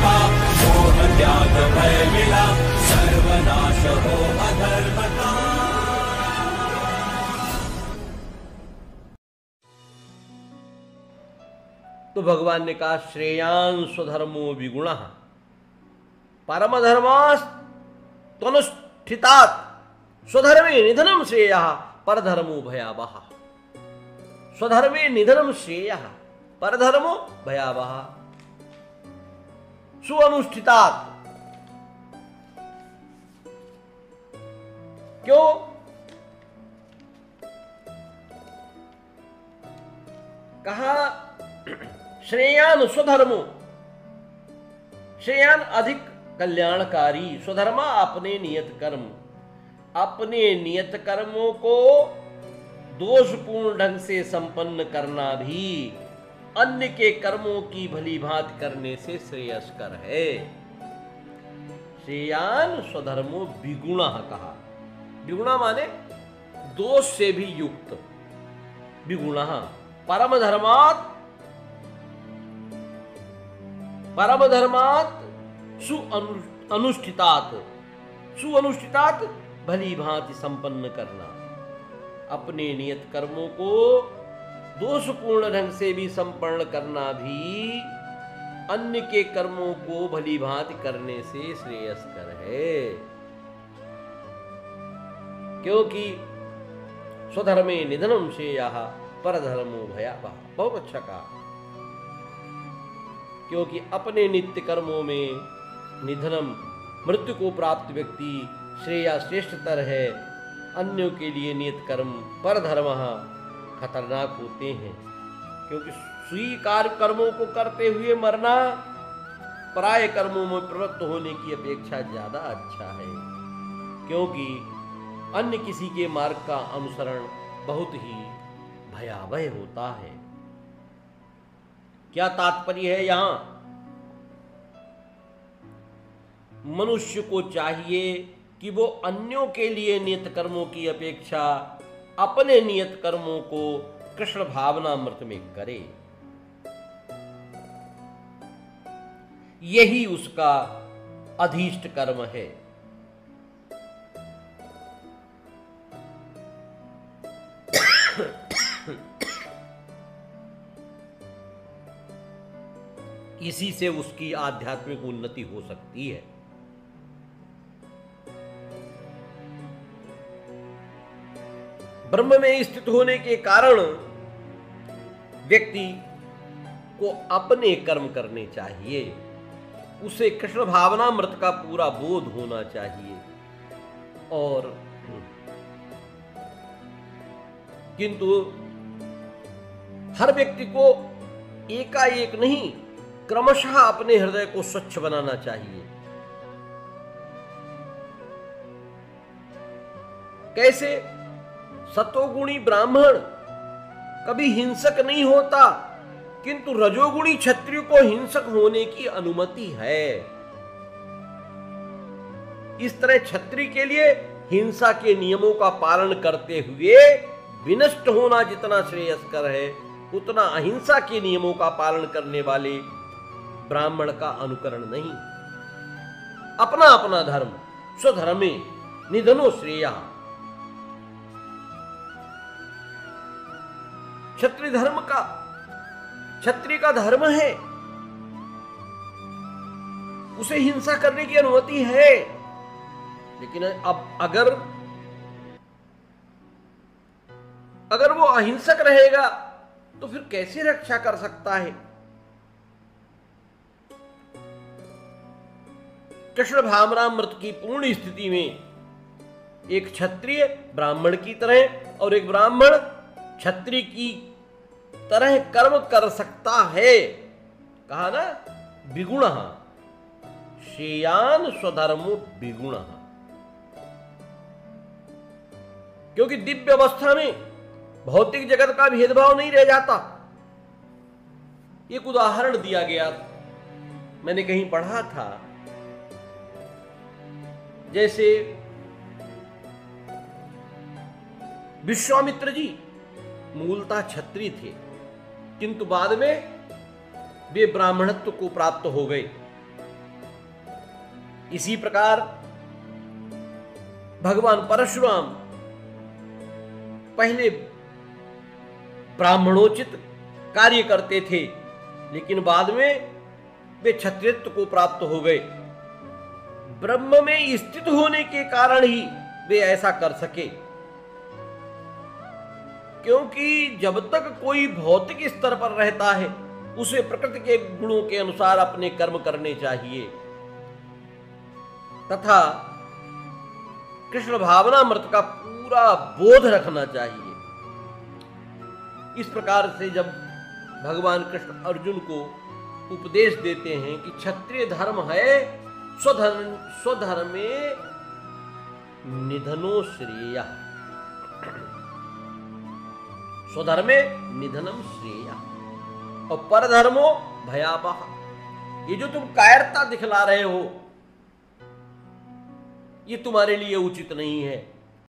का, मोह त्याग भय मिला, सर्वनाश हो अधर्म का। तो भगवान ने कहा श्रेयान स्वधर्मो विगुणः परम धर्मास्तनुष्ठितात् स्वधर्मे निधनम श्रेयः परधर्मो भयावह। स्वधर्मे निधनम श्रेयः परधर्मो भयावह। सुअनुष्ठितात्, क्यों? कहा श्रेयान स्वधर्मो, श्रेयान अधिक कल्याणकारी, स्वधर्मा अपने नियत कर्म, अपने नियत कर्मों को दोषपूर्ण ढंग से संपन्न करना भी अन्य के कर्मों की भली भांति करने से श्रेयस्कर है। श्रेयान स्वधर्मो विगुणः कहा। विगुणा माने दोष से भी युक्त। विगुणः परम धर्मात्, परम धर्मात् सुअनुष्ठितात्, सुअनुष्ठितात् भली भांति संपन्न करना, अपने नियत कर्मों को दोषपूर्ण ढंग से भी संपन्न करना भी अन्य के कर्मों को भली भांति करने से श्रेयस्कर है। क्योंकि स्वधर्मे निधनम श्रेयः परधर्मो भयावह। बहुत अच्छा कहा। क्योंकि अपने नित्य कर्मों में निधनम, मृत्यु को प्राप्त व्यक्ति श्रेया श्रेष्ठतर है। अन्यों के लिए नियत कर्म परधर्म खतरनाक होते हैं। क्योंकि स्वीकार कर्मों को करते हुए मरना पराय कर्मों में प्रवृत्त होने की अपेक्षा ज्यादा अच्छा है। क्योंकि अन्य किसी के मार्ग का अनुसरण बहुत ही भयावह होता है। क्या तात्पर्य है? यहां मनुष्य को चाहिए कि वो अन्यों के लिए नियत कर्मों की अपेक्षा अपने नियत कर्मों को कृष्ण भावनामृत में करे। यही उसका अधीष्ट कर्म है। इसी से उसकी आध्यात्मिक उन्नति हो सकती है। ब्रह्म में स्थित होने के कारण व्यक्ति को अपने कर्म करने चाहिए। उसे कृष्ण भावनामृत का पूरा बोध होना चाहिए। और किंतु हर व्यक्ति को एकाएक नहीं, क्रमशः अपने हृदय को स्वच्छ बनाना चाहिए। कैसे? सतोगुणी ब्राह्मण कभी हिंसक नहीं होता, किंतु रजोगुणी क्षत्रिय को हिंसक होने की अनुमति है। इस तरह क्षत्रिय के लिए हिंसा के नियमों का पालन करते हुए विनष्ट होना जितना श्रेयस्कर है, उतना अहिंसा के नियमों का पालन करने वाले ब्राह्मण का अनुकरण नहीं। अपना अपना धर्म, स्वधर्मे निधनो श्रेयः। क्षत्रिय धर्म का, क्षत्रिय का धर्म है, उसे हिंसा करने की अनुमति है। लेकिन अब अगर वो अहिंसक रहेगा तो फिर कैसे रक्षा कर सकता है? कृष्ण भावनामृत की पूर्ण स्थिति में एक क्षत्रिय ब्राह्मण की तरह और एक ब्राह्मण क्षत्रिय की तरह कर्म कर सकता है। कहा ना, विगुणः श्रेयान स्वधर्मो विगुणः। क्योंकि दिव्य अवस्था में भौतिक जगत का भेदभाव नहीं रह जाता। एक उदाहरण दिया गया, मैंने कहीं पढ़ा था। जैसे विश्वामित्र जी मूलतः क्षत्रिय थे, किंतु बाद में वे ब्राह्मणत्व को प्राप्त हो गए। इसी प्रकार भगवान परशुराम पहले ब्राह्मणोचित कार्य करते थे, लेकिन बाद में वे क्षत्रियत्व को प्राप्त हो गए। ब्रह्म में स्थित होने के कारण ही वे ऐसा कर सके, क्योंकि जब तक कोई भौतिक स्तर पर रहता है उसे प्रकृति के गुणों के अनुसार अपने कर्म करने चाहिए तथा कृष्ण भावनामृत का पूरा बोध रखना चाहिए। इस प्रकार से जब भगवान कृष्ण अर्जुन को उपदेश देते हैं कि क्षत्रिय धर्म है स्वधर्मे निधनो श्रेय, स्वधर्मे निधनम श्रेय और परधर्मो भयावह। ये जो तुम कायरता दिखला रहे हो ये तुम्हारे लिए उचित नहीं है।